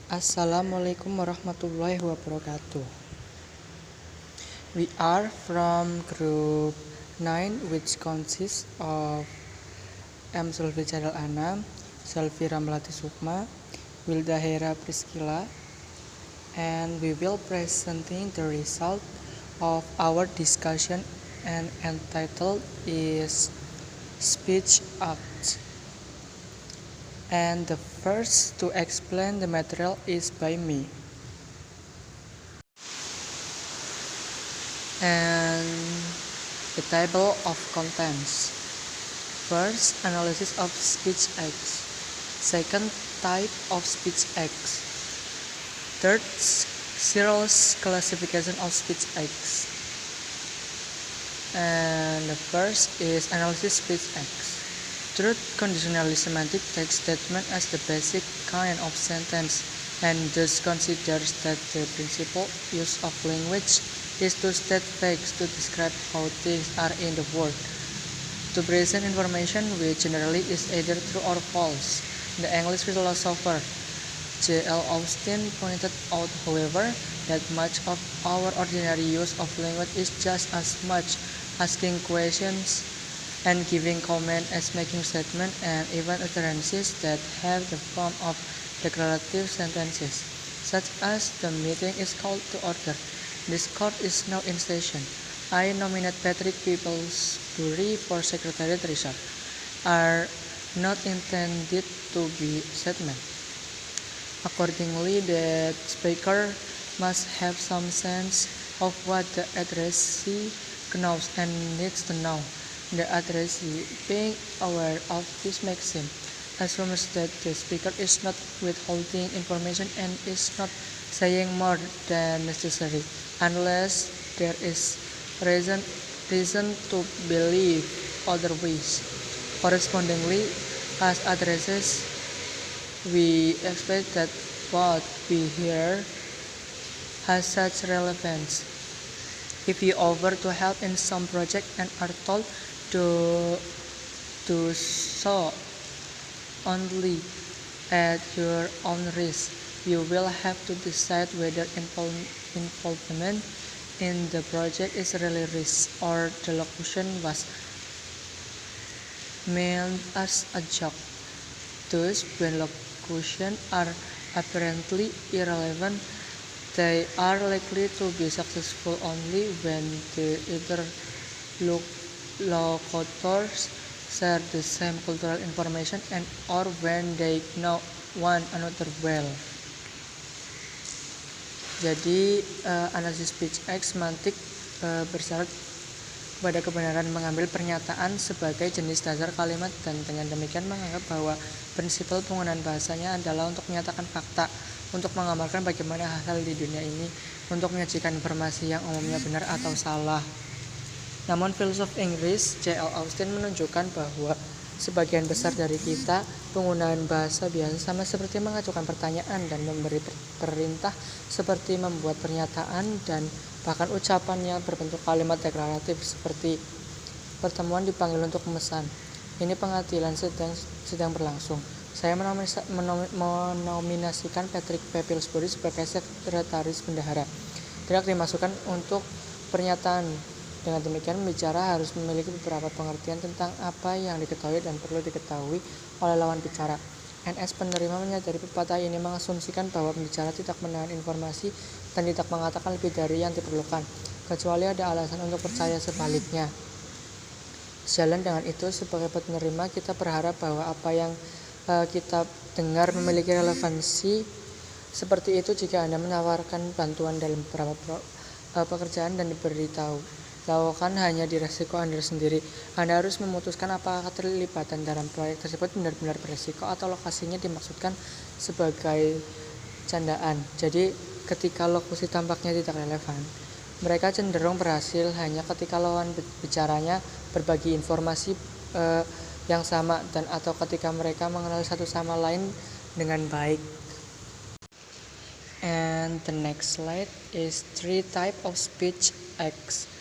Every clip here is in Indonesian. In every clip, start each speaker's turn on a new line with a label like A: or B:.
A: Assalamualaikum warahmatullahi wabarakatuh. We are from group 9, which consists of M. Sulfi Chadal Anam, Selvi Ramlati Sukma, Wilda Hera Priscilla, and we will presenting the result of our discussion and entitled is Speech Acts. And the first to explain the material is by me. And the table of contents. First, analysis of speech acts. Second, type of speech acts. Third, Searle's classification of speech acts. And the first is analysis speech acts. Truth conditionally semantic takes statement as the basic kind of sentence and thus considers that the principal use of language is to state facts to describe how things are in the world. To present information which generally is either true or false. The English philosopher J.L. Austin pointed out, however, that much of our ordinary use of language is just as much asking questions and giving comment as making statements and even utterances that have the form of declarative sentences, such as the meeting is called to order. This court is now in session. I nominate Patrick Peoplesbury for Secretary Treasurer are not intended to be statements. Accordingly, the speaker must have some sense of what the addressee knows and needs to know. The addressee, being aware of this maxim, assumes that the speaker is not withholding information and is not saying more than necessary, unless there is reason to believe otherwise. Correspondingly, as addresses, we expect that what we hear has such relevance. If you offer to help in some project and are told to do so only at your own risk, you will have to decide whether involvement in the project is really risk or the locution was meant as a joke. Thus, when locutions are apparently irrelevant, they are likely to be successful only when the interlocutors share the same cultural information and or when they know one another well. Jadi, analisis speech acts semantik bersyarat pada kebenaran mengambil pernyataan sebagai jenis dasar kalimat dan dengan demikian menganggap bahwa prinsipal penggunaan bahasanya adalah untuk menyatakan fakta, untuk menggambarkan bagaimana hal-hal di dunia ini, untuk menyajikan informasi yang umumnya benar atau salah. Namun filsuf Inggris J.L. Austin menunjukkan bahwa sebagian besar dari kita penggunaan bahasa biasa sama seperti mengajukan pertanyaan dan memberi perintah seperti membuat pernyataan dan bahkan ucapan yang berbentuk kalimat deklaratif seperti pertemuan dipanggil untuk memesan. Ini pengadilan sedang berlangsung. Saya menominasikan Patrick Peoplesbury sebagai sekretaris bendahara. Tidak dimasukkan untuk pernyataan. Dengan demikian, pembicara harus memiliki beberapa pengertian tentang apa yang diketahui dan perlu diketahui oleh lawan bicara. NS penerima menyadari pepatah ini mengasumsikan bahwa pembicara tidak menahan informasi dan tidak mengatakan lebih dari yang diperlukan, kecuali ada alasan untuk percaya sebaliknya. Sejalan dengan itu, sebagai penerima kita berharap bahwa apa yang kita dengar memiliki relevansi. Seperti itu jika Anda menawarkan bantuan dalam beberapa pekerjaan dan diberitahu, lakukan hanya di resiko Anda sendiri. Anda harus memutuskan apakah keterlibatan dalam proyek tersebut benar-benar beresiko atau lokasinya dimaksudkan sebagai candaan. Jadi ketika lokusi tampaknya tidak relevan, mereka cenderung berhasil hanya ketika lawan bicaranya berbagi informasi yang sama dan atau ketika mereka mengenal satu sama lain dengan baik. And the next slide is 3 types of speech acts.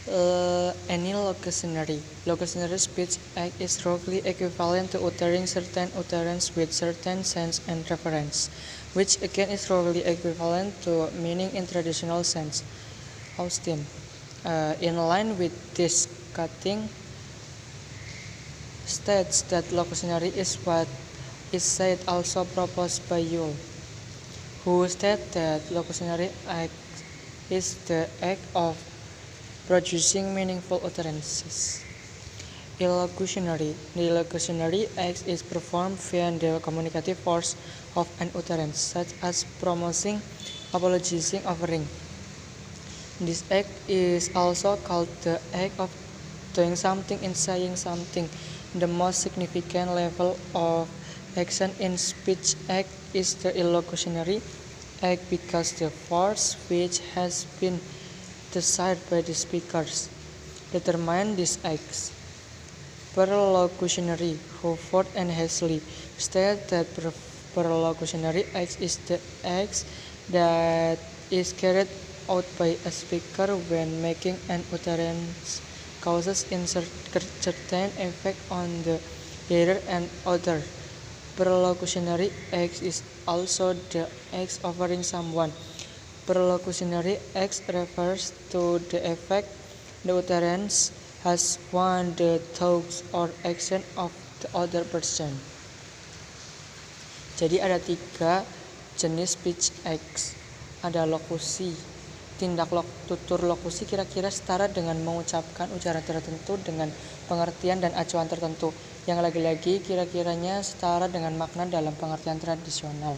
A: Any locutionary speech act is roughly equivalent to uttering certain utterance with certain sense and reference, which again is roughly equivalent to meaning in traditional sense. Austin. In line with this, Cutting states that locutionary is what is said, also proposed by Yule, who stated that locutionary act is the act of producing meaningful utterances. Illocutionary. The illocutionary act is performed via the communicative force of an utterance, such as promising, apologizing, offering. This act is also called the act of doing something and saying something. The most significant level of action in speech act is the illocutionary act because the force which has been desired by the speakers determine these acts. Perlocutionary. Hofford and Haseley state that perlocutionary act is the act that is carried out by a speaker when making an utterance causes in certain effect on the hearer and other. Perlocutionary act is also the act of offering someone. Perlocutionary act refers to the effect the utterance has on the thoughts or action of the other person. Jadi ada 3 jenis speech acts. Ada lokusi. Tindak tutur lokusi kira-kira setara dengan mengucapkan ucapan tertentu dengan pengertian dan acuan tertentu, yang lagi-lagi kira-kiranya setara dengan makna dalam pengertian tradisional.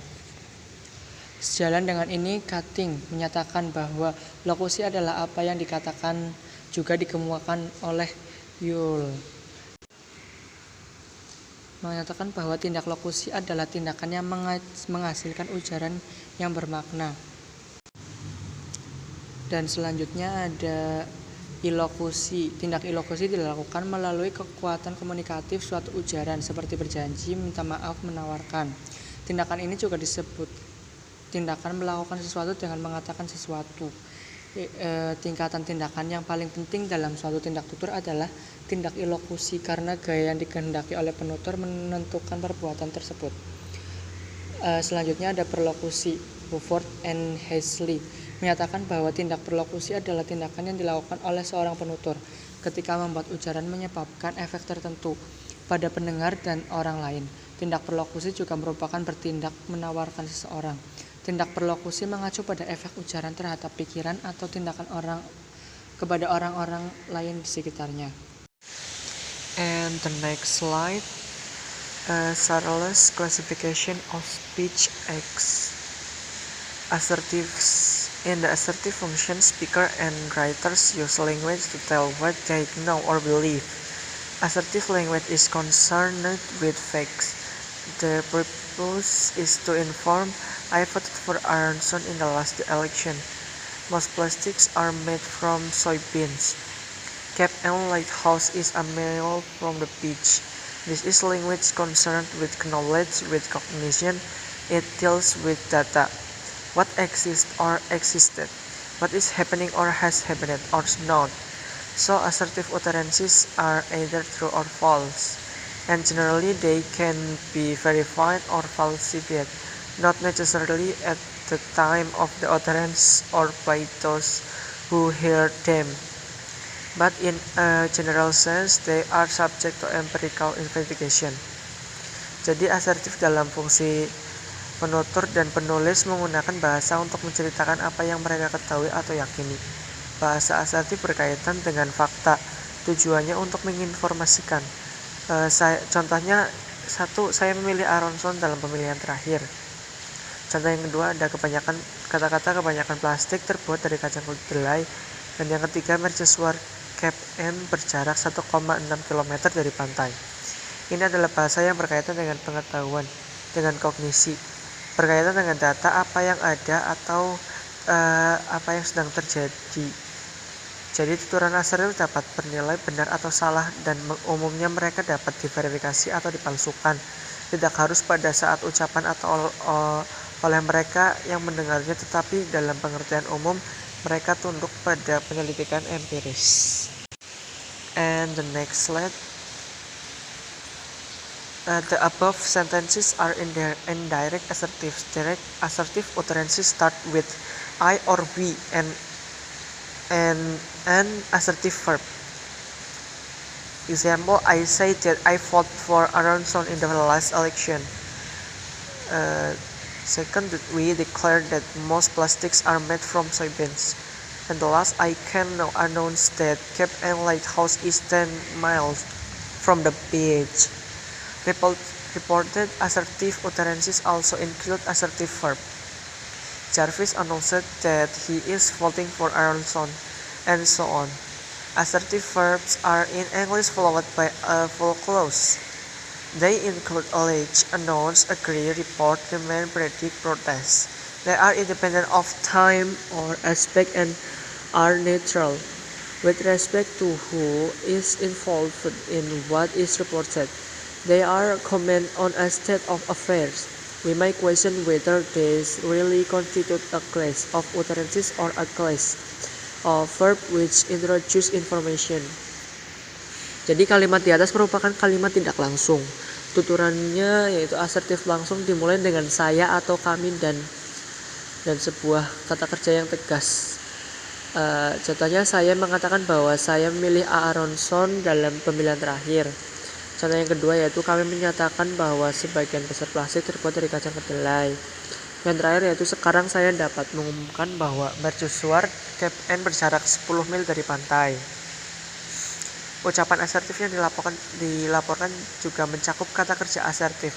A: Sejalan dengan ini, Cutting menyatakan bahwa lokusi adalah apa yang dikatakan juga dikemukakan oleh Yule. Menyatakan bahwa tindak lokusi adalah tindakan yang menghasilkan ujaran yang bermakna. Dan selanjutnya ada ilokusi. Tindak ilokusi dilakukan melalui kekuatan komunikatif suatu ujaran seperti berjanji, minta maaf, menawarkan. Tindakan ini juga disebut tindakan melakukan sesuatu dengan mengatakan sesuatu. Tingkatan tindakan yang paling penting dalam suatu tindak tutur adalah tindak ilokusi karena gaya yang dikehendaki oleh penutur menentukan perbuatan tersebut. Selanjutnya ada perlokusi. Hofford and Haseley menyatakan bahwa tindak perlokusi adalah tindakan yang dilakukan oleh seorang penutur ketika membuat ujaran menyebabkan efek tertentu pada pendengar dan orang lain. Tindak perlokusi juga merupakan bertindak menawarkan seseorang. Tindak perlokusi mengacu pada efek ujaran terhadap pikiran atau tindakan orang kepada orang-orang lain di sekitarnya. And the next slide, Searle's classification of speech acts. Assertives. In the assertive function, speaker and writers use language to tell what they know or believe. Assertive language is concerned with facts. The purpose is to inform. I voted for Aronson in the last election. Most plastics are made from soybeans. Cape Ann Lighthouse is a meal from the beach. This is language concerned with knowledge, with cognition. It deals with data. What exists or existed. What is happening or has happened or not. So assertive utterances are either true or false, and generally they can be verified or falsified, not necessarily at the time of the utterance or by those who hear them, but in a general sense they are subject to empirical investigation. Jadi asertif dalam fungsi penutur dan penulis menggunakan bahasa untuk menceritakan apa yang mereka ketahui atau yakini. Bahasa asertif berkaitan dengan fakta, tujuannya untuk menginformasikan. Contohnya, 1. Saya memilih Aronson dalam pemilihan terakhir. Contoh yang kedua, ada kata-kata kebanyakan plastik terbuat dari kacang kedelai. Dan yang ketiga, mercusuar Cape Ann berjarak 1,6 km dari pantai. Ini adalah bahasa yang berkaitan dengan pengetahuan, dengan kognisi, berkaitan dengan data apa yang ada atau apa yang sedang terjadi. Jadi tuturan asertif dapat bernilai benar atau salah dan umumnya mereka dapat diverifikasi atau dipalsukan. Tidak harus pada saat ucapan atau oleh mereka yang mendengarnya, tetapi dalam pengertian umum mereka tunduk pada penyelidikan empiris.
B: And the next slide. The above sentences are indirect assertives. Direct assertive utterances start with I or we and an assertive verb. Example, I say that I voted for Aronson in the last election. Second, we declare that most plastics are made from soybeans. And the last, I can now announce that Cape Ann Lighthouse is 10 miles from the beach. Reported assertive utterances also include assertive verb. Jarvis announced that he is voting for Aronson, and so on. Assertive verbs are in English followed by a full clause. They include allege, announce, agree, report, demand, predict, protest. They are independent of time or aspect and are neutral with respect to who is involved in what is reported. They are comment on a state of affairs. We may question whether these really constitute a class of utterances or a class of verb which introduce information. Jadi kalimat di atas merupakan kalimat tidak langsung. Tuturannya yaitu asertif langsung dimulai dengan saya atau kami dan sebuah kata kerja yang tegas. Contohnya saya mengatakan bahwa saya memilih Aronson dalam pemilihan terakhir. Contoh yang kedua yaitu kami menyatakan bahwa sebagian besar plastik terbuat dari kacang kedelai. Yang terakhir yaitu sekarang saya dapat mengumumkan bahwa mercusuar Cape Ann berjarak 10 mil dari pantai. Ucapan asertif yang dilaporkan juga mencakup kata kerja asertif.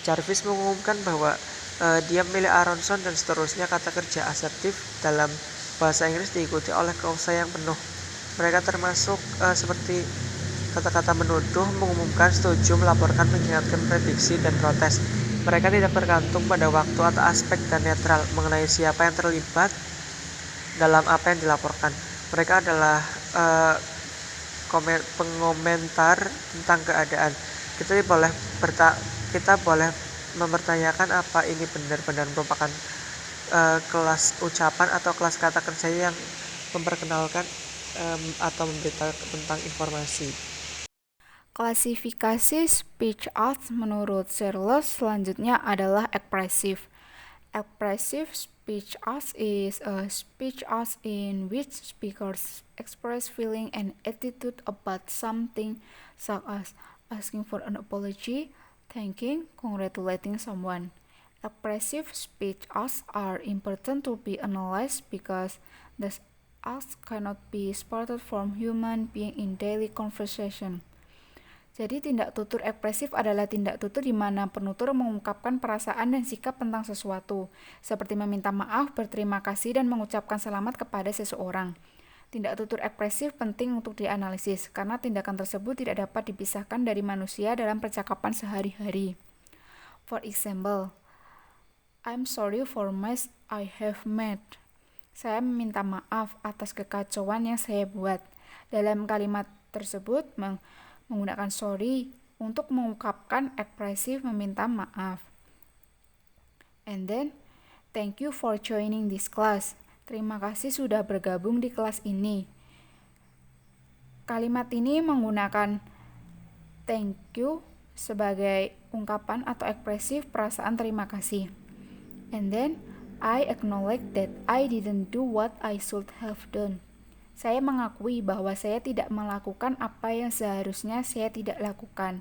B: Jarvis mengumumkan bahwa dia memilih Aronson dan seterusnya. Kata kerja asertif dalam bahasa Inggris diikuti oleh klausa yang penuh. Mereka termasuk seperti kata-kata menuduh, mengumumkan, setuju, melaporkan, mengingatkan, prediksi, dan protes. Mereka tidak bergantung pada waktu atau aspek dan netral mengenai siapa yang terlibat dalam apa yang dilaporkan. Mereka adalah pengomentar tentang keadaan. Kita boleh mempertanyakan apa ini benar-benar merupakan kelas ucapan atau kelas kata kerja yang memperkenalkan atau memberitahu tentang informasi.
C: Klasifikasi speech arts menurut Searles selanjutnya adalah expressive. Expressive speech arts is a speech arts in which speakers express feeling and attitude about something, such as asking for an apology, thanking, congratulating someone. Expressive speech arts are important to be analyzed because the arts cannot be spotted from human being in daily conversation. Jadi tindak tutur ekspresif adalah tindak tutur di mana penutur mengungkapkan perasaan dan sikap tentang sesuatu, seperti meminta maaf, berterima kasih, dan mengucapkan selamat kepada seseorang. Tindak tutur ekspresif penting untuk dianalisis, karena tindakan tersebut tidak dapat dipisahkan dari manusia dalam percakapan sehari-hari. For example, I'm sorry for mess I have made. Saya meminta maaf atas kekacauan yang saya buat. Dalam kalimat tersebut, menggunakan sorry untuk mengungkapkan ekspresif meminta maaf. And then, thank you for joining this class. Terima kasih sudah bergabung di kelas ini. Kalimat ini menggunakan thank you sebagai ungkapan atau ekspresif perasaan terima kasih. And then, I acknowledge that I didn't do what I should have done. Saya mengakui bahwa saya tidak melakukan apa yang seharusnya saya tidak lakukan.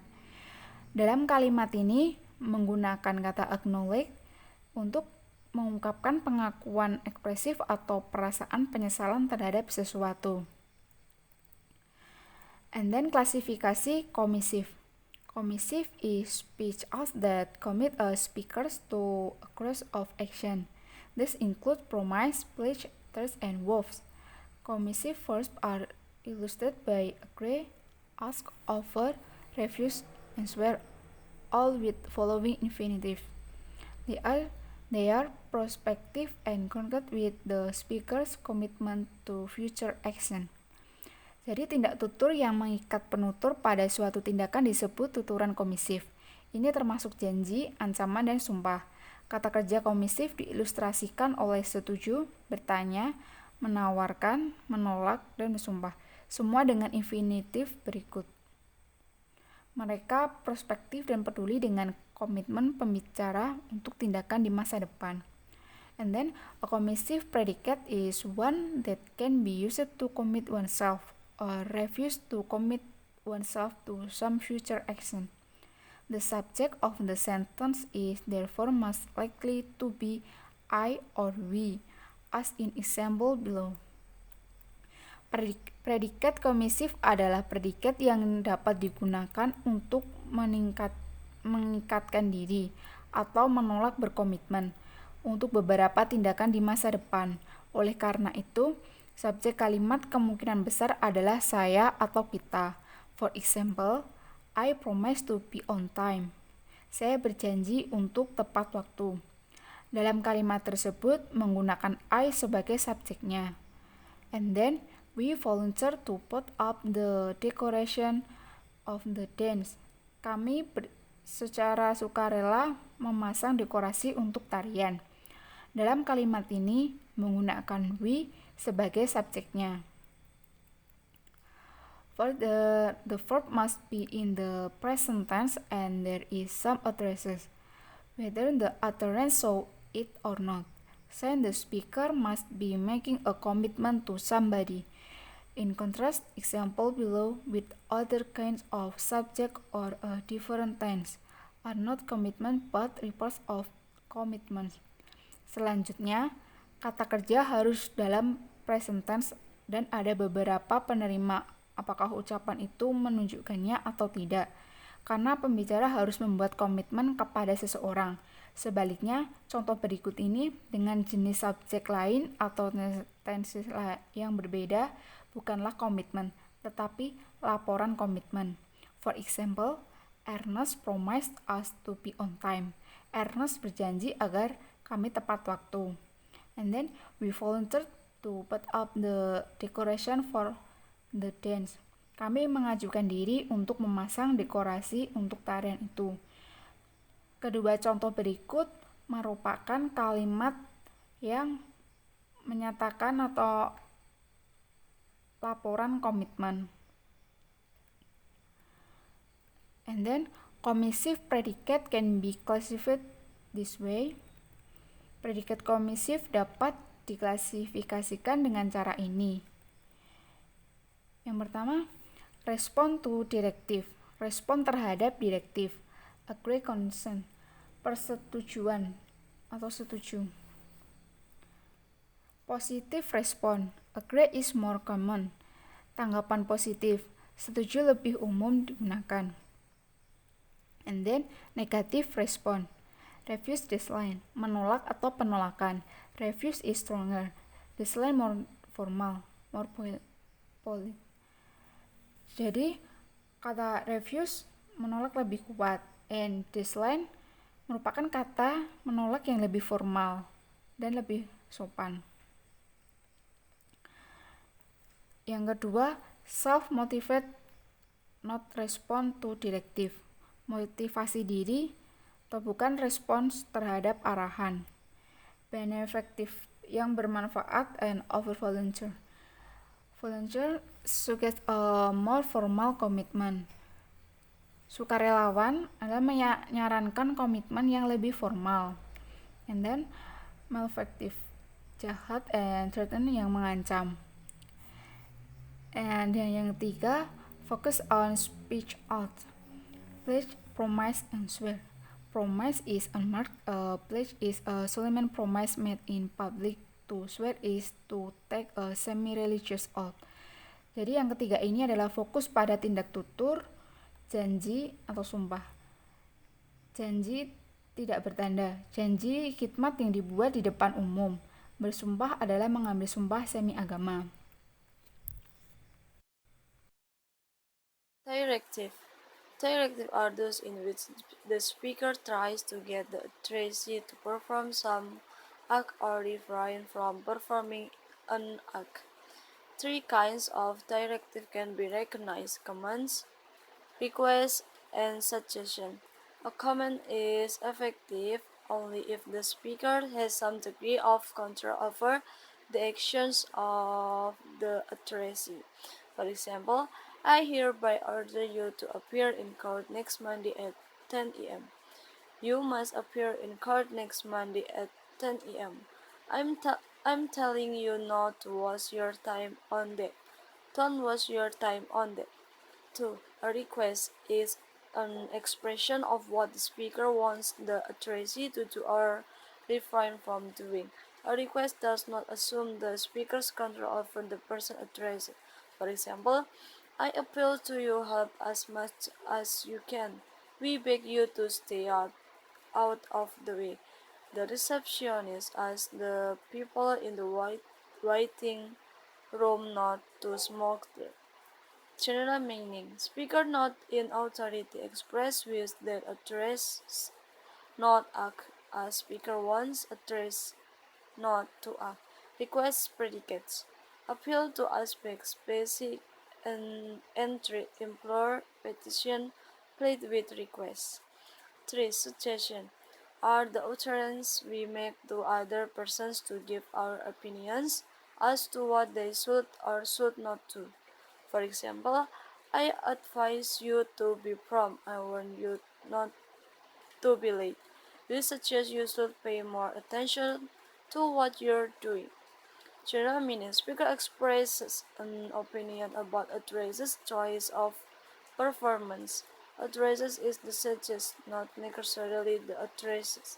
C: Dalam kalimat ini menggunakan kata acknowledge untuk mengungkapkan pengakuan ekspresif atau perasaan penyesalan terhadap sesuatu. And then klasifikasi commissive. Commissive is speech arts that commit a speakers to a course of action. This includes promise, pledge, threats, and vows. Commissive verbs are illustrated by agree, ask, offer, refuse, and swear, all with following infinitive. They are prospective and concrete with the speaker's commitment to future action. Jadi tindak tutur yang mengikat penutur pada suatu tindakan disebut tuturan komisif. Ini termasuk janji, ancaman, dan sumpah. Kata kerja komisif diilustrasikan oleh setuju, bertanya, menawarkan, menolak, dan bersumpah. semua dengan infinitif berikut. Mereka prospektif dan peduli dengan komitmen pembicara untuk tindakan di masa depan. And then, a commissive predicate is one that can be used to commit oneself or refuse to commit oneself to some future action. The subject of the sentence is therefore most likely to be I or we, as in example below. Predikat komisif adalah predikat yang dapat digunakan untuk mengikatkan diri atau menolak berkomitmen untuk beberapa tindakan di masa depan. Oleh karena itu, subjek kalimat kemungkinan besar adalah saya atau kita. For example, I promise to be on time. Saya berjanji untuk tepat waktu. Dalam kalimat tersebut menggunakan I sebagai subjeknya. And then, we volunteer to put up the decoration of the dance. Kami secara sukarela memasang dekorasi untuk tarian. Dalam kalimat ini menggunakan we sebagai subjeknya. For the verb must be in the present tense and there is some utterances, whether the utterance show it or not. Then the speaker must be making a commitment to somebody. In contrast, example below with other kinds of subject or a different tense are not commitment but reports of commitment. Selanjutnya, kata kerja harus dalam present tense dan ada beberapa penerima apakah ucapan itu menunjukkannya atau tidak. Karena pembicara harus membuat komitmen kepada seseorang. Sebaliknya, contoh berikut ini dengan jenis subjek lain atau tenses yang berbeda bukanlah komitmen, tetapi laporan komitmen. For example, Ernest promised us to be on time. Ernest berjanji agar kami tepat waktu. And then we volunteered to put up the decoration for the dance. Kami mengajukan diri untuk memasang dekorasi untuk tarian itu. Kedua contoh berikut merupakan kalimat yang menyatakan atau laporan komitmen. And then commissive predicate can be classified this way. Predikat komisif dapat diklasifikasikan dengan cara ini. Yang pertama, respond to directive. Respon terhadap direktif. Agree consent. Persetujuan atau setuju. Positive respond. Agree is more common. Tanggapan positif. Setuju lebih umum digunakan. And then negative respond. Refuse decline. Menolak atau penolakan. Refuse is stronger. Decline more formal. More polite. Jadi kata refuse menolak lebih kuat. And decline merupakan kata menolak yang lebih formal dan lebih sopan. Yang kedua, self-motivate not respond to directive. Motivasi diri atau bukan respons terhadap arahan. Benefactive yang bermanfaat and over volunteer. Volunteer suggests a more formal commitment. Sukarelawan adalah menyarankan komitmen yang lebih formal. And then malefactive, jahat and threaten yang mengancam. And yang ketiga, focus on speech out. Pledge, promise, and swear. Promise is unmarked. Pledge is a solemn promise made in public. To swear is to take a semi-religious oath. Jadi yang ketiga ini adalah fokus pada tindak tutur, janji atau sumpah. Janji tidak bertanda. Janji khidmat yang dibuat di depan umum. Bersumpah adalah mengambil sumpah semi agama.
D: Directive. Directive are those in which the speaker tries to get the addressee to perform some act or refrain from performing an act. Three kinds of directive can be recognized: commands, request, and suggestion. A command is effective only if the speaker has some degree of control over the actions of the addressee. For example, I hereby order you to appear in court next Monday at 10 a.m. You must appear in court next Monday at 10 a.m. I'm telling you not to waste your time on that. Don't waste your time on that. 2. A request is an expression of what the speaker wants the addressee to do or refrain from doing. A request does not assume the speaker's control over the person addressed. For example, I appeal to you help as much as you can. We beg you to stay out of the way. The receptionist asks the people in the waiting room not to smoke there. General meaning. Speaker not in authority express views that address not act as speaker wants address not to act. Request predicates. Appeal to aspects basic and entry implore petition plead with request. 3. Suggestion are the utterances we make to other persons to give our opinions as to what they should or should not do. For example, I advise you to be prompt. I warn you not to be late. We suggest you should pay more attention to what you're doing. General meaning. Speaker expresses an opinion about addresses choice of performance. Addresses is the suggest, not necessarily the addresses.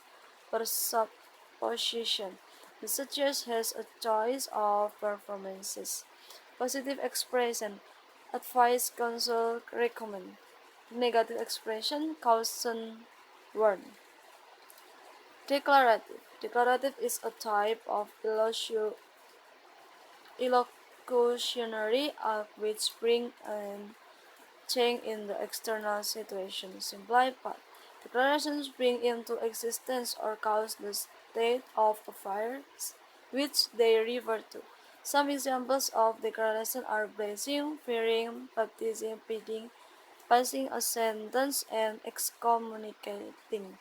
D: Presupposition. The suggest has a choice of performances. Positive expression. Advice, counsel, recommend. Negative expression, caution, warn. Declarative. Declarative is a type of illocutionary act which brings an change in the external situation. Simplified. Declarations bring into existence or cause the state of affairs which they refer to. Some examples of declaration are blessing, fearing, baptizing, pleading, passing a sentence, and excommunicating.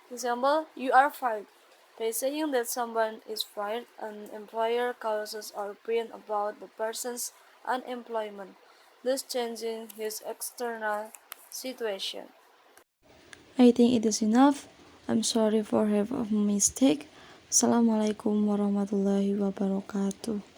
D: Example, you are fired. By saying that someone is fired, an employer causes or brings about the person's unemployment, thus changing his external situation. I think it is enough. I'm sorry for have a mistake. Assalamualaikum warahmatullahi wabarakatuh.